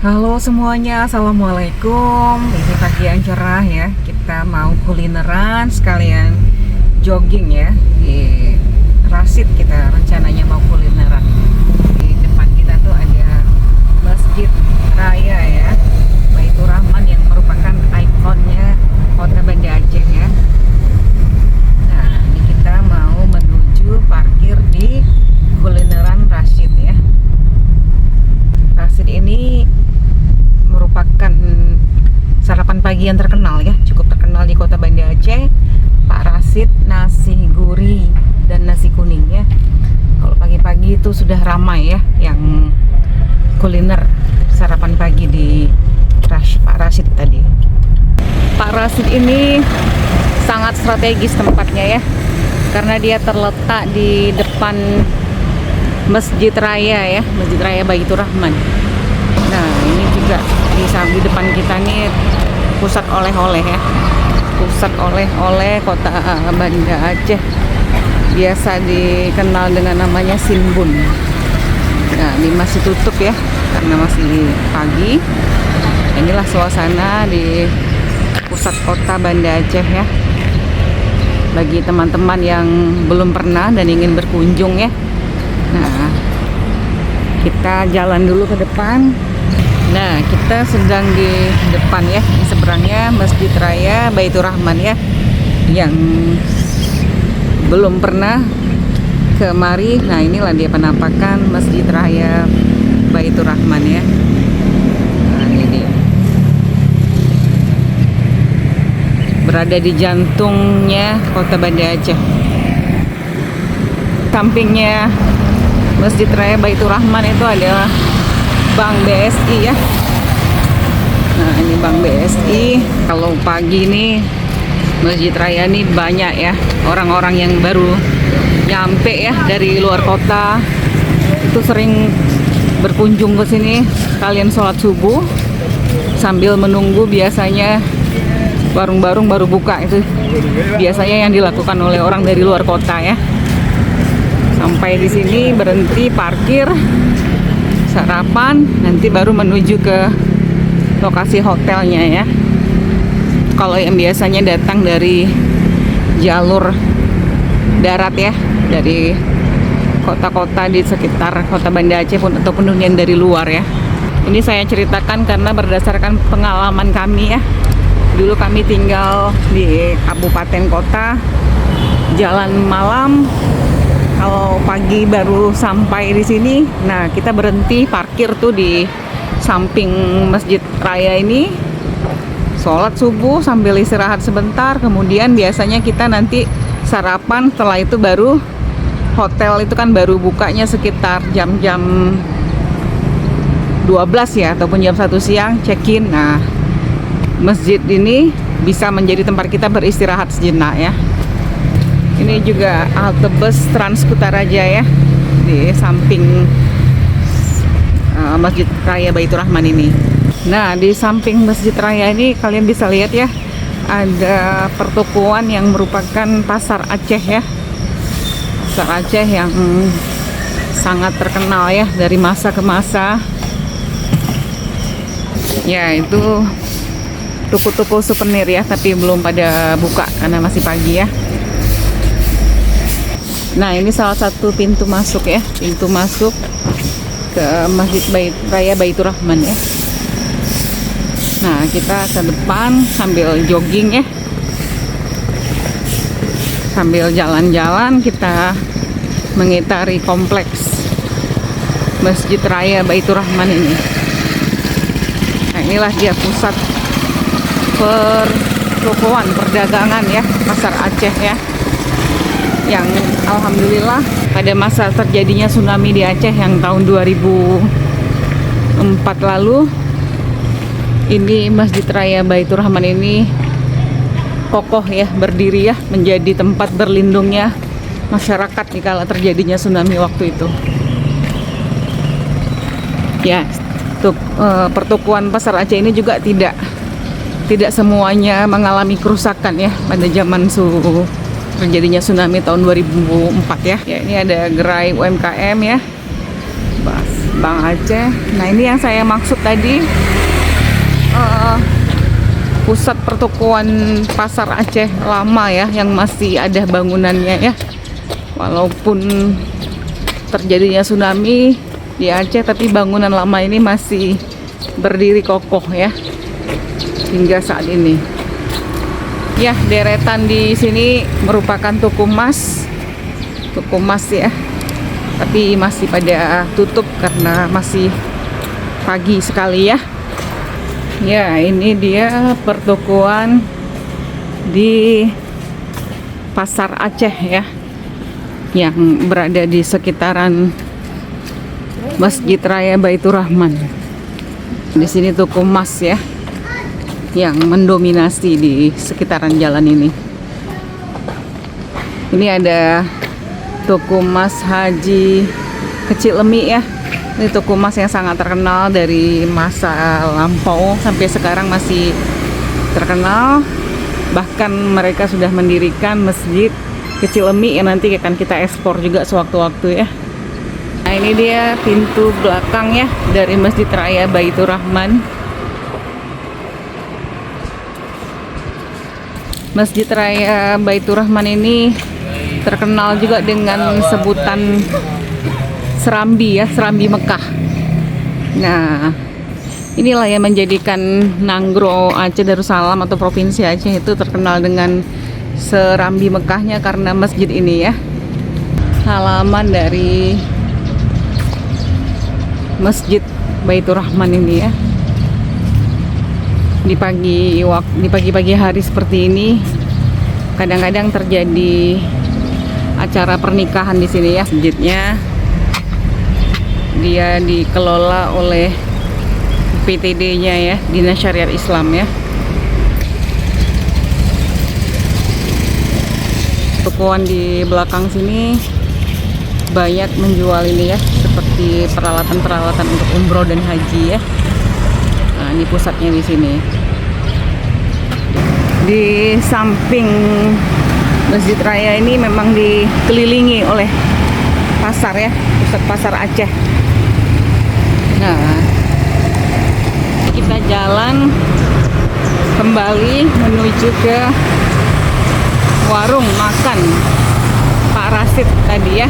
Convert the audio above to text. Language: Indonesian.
Halo semuanya, Assalamualaikum. Ini pagi yang cerah ya. Kita mau kulineran sekalian jogging ya. Di Rasid kita rencananya mau kulineran. Di depan kita tuh ada Masjid Raya ya, Baitur Rahman, yang merupakan ikonnya kota Banda Aceh ya. Nah, ini kita mau menuju parkir di kulineran Rasid ya. Rasid ini merupakan sarapan pagi yang terkenal ya, cukup terkenal di kota Banda Aceh. Pak Rasid nasi gurih dan nasi kuning ya. Kalau pagi-pagi itu sudah ramai ya yang kuliner sarapan pagi di Pak Rasid tadi. Pak Rasid ini sangat strategis tempatnya ya, karena dia terletak di depan Masjid Raya ya, Masjid Raya Baitur Rahman. Nah, ini juga di depan kita nih pusat oleh-oleh ya, pusat oleh-oleh kota Banda Aceh, biasa dikenal dengan namanya Sinbun. Nah, ini masih tutup ya karena masih pagi. Inilah suasana di pusat kota Banda Aceh ya, bagi teman-teman yang belum pernah dan ingin berkunjung ya. Nah, kita jalan dulu ke depan. Nah, kita sedang di depan ya, di seberangnya Masjid Raya Baitur Rahman ya. Yang belum pernah kemari, nah inilah dia penampakan Masjid Raya Baitur Rahman ya. Nah, ini dia. Berada di jantungnya kota Banda Aceh. Sampingnya Masjid Raya Baitur Rahman itu adalah Bank BSI ya. Nah, ini Bank BSI. Kalau pagi ini Masjid Raya ini banyak ya orang-orang yang baru nyampe ya dari luar kota. Itu sering berkunjung ke sini kalian sholat subuh sambil menunggu, biasanya warung-warung baru buka. Itu biasanya yang dilakukan oleh orang dari luar kota ya. Sampai di sini berhenti parkir, sarapan, nanti baru menuju ke lokasi hotelnya ya. Kalau yang biasanya datang dari jalur darat ya, dari kota-kota di sekitar kota Banda Aceh pun ataupun yang dari luar ya. Ini saya ceritakan karena berdasarkan pengalaman kami ya. Dulu kami tinggal di kabupaten kota, jalan malam. Kalau pagi baru sampai di sini, nah kita berhenti parkir tuh di samping Masjid Raya ini, sholat subuh sambil istirahat sebentar, kemudian biasanya kita nanti sarapan. Setelah itu baru hotel itu kan baru bukanya sekitar jam-jam 12 ya, ataupun jam 1 siang check-in. Nah, masjid ini bisa menjadi tempat kita beristirahat sejenak ya. Ini juga halte bus Trans Kutaraja ya, di samping Masjid Raya Baitur Rahman ini. Nah, di samping Masjid Raya ini kalian bisa lihat ya, ada pertokoan yang merupakan pasar Aceh ya. Pasar Aceh yang sangat terkenal ya dari masa ke masa. Ya, itu toko-toko souvenir ya, tapi belum pada buka karena masih pagi ya. Nah, ini salah satu pintu masuk ya, pintu masuk ke Masjid Raya Baitur Rahman ya. Nah, kita ke depan sambil jogging ya, sambil jalan-jalan kita mengitari kompleks Masjid Raya Baitur Rahman ini. Nah, inilah dia pusat pertokoan, perdagangan ya, pasar Aceh ya, yang alhamdulillah pada masa terjadinya tsunami di Aceh yang tahun 2004 lalu, ini Masjid Raya Baitur Rahman ini kokoh ya, berdiri ya, menjadi tempat berlindungnya masyarakat dikala terjadinya tsunami waktu itu. Ya, untuk pertokoan pasar Aceh ini juga tidak semuanya mengalami kerusakan ya pada zaman terjadinya tsunami tahun 2004 ya. Ya, ini ada gerai UMKM ya. Bang Aceh. Nah, ini yang saya maksud tadi, pusat pertokoan pasar Aceh lama ya, yang masih ada bangunannya ya. Walaupun terjadinya tsunami di Aceh, tapi bangunan lama ini masih berdiri kokoh ya hingga saat ini. Ya, deretan di sini merupakan toko emas ya, tapi masih pada tutup karena masih pagi sekali ya. Ya, ini dia pertokoan di Pasar Aceh ya, yang berada di sekitaran Masjid Raya Baitur Rahman. Di sini toko emas ya, yang mendominasi di sekitaran jalan ini. Ini ada toko emas Haji Kecil Lemi ya. Ini toko emas yang sangat terkenal dari masa lampau sampai sekarang masih terkenal. Bahkan mereka sudah mendirikan Masjid Kecil Lemi yang nanti akan kita ekspor juga sewaktu-waktu ya. Nah, ini dia pintu belakang ya dari Masjid Raya Baitur Rahman. Masjid Raya Baitur Rahman ini terkenal juga dengan sebutan Serambi ya, Serambi Mekah. Nah, inilah yang menjadikan Nanggro Aceh Darussalam atau Provinsi Aceh itu terkenal dengan Serambi Mekahnya karena masjid ini ya. Halaman dari Masjid Baitur Rahman ini ya. Di pagi-pagi hari seperti ini kadang-kadang terjadi acara pernikahan di sini ya. Masjidnya dia dikelola oleh PTD-nya ya, Dinas Syariat Islam ya. Tokoan di belakang sini banyak menjual ini ya, seperti peralatan-peralatan untuk umroh dan haji ya. Nah, ini pusatnya di sini. Di samping Masjid Raya ini memang dikelilingi oleh pasar ya, pusat pasar Aceh. Nah, kita jalan kembali menuju ke warung makan Pak Rasid tadi ya.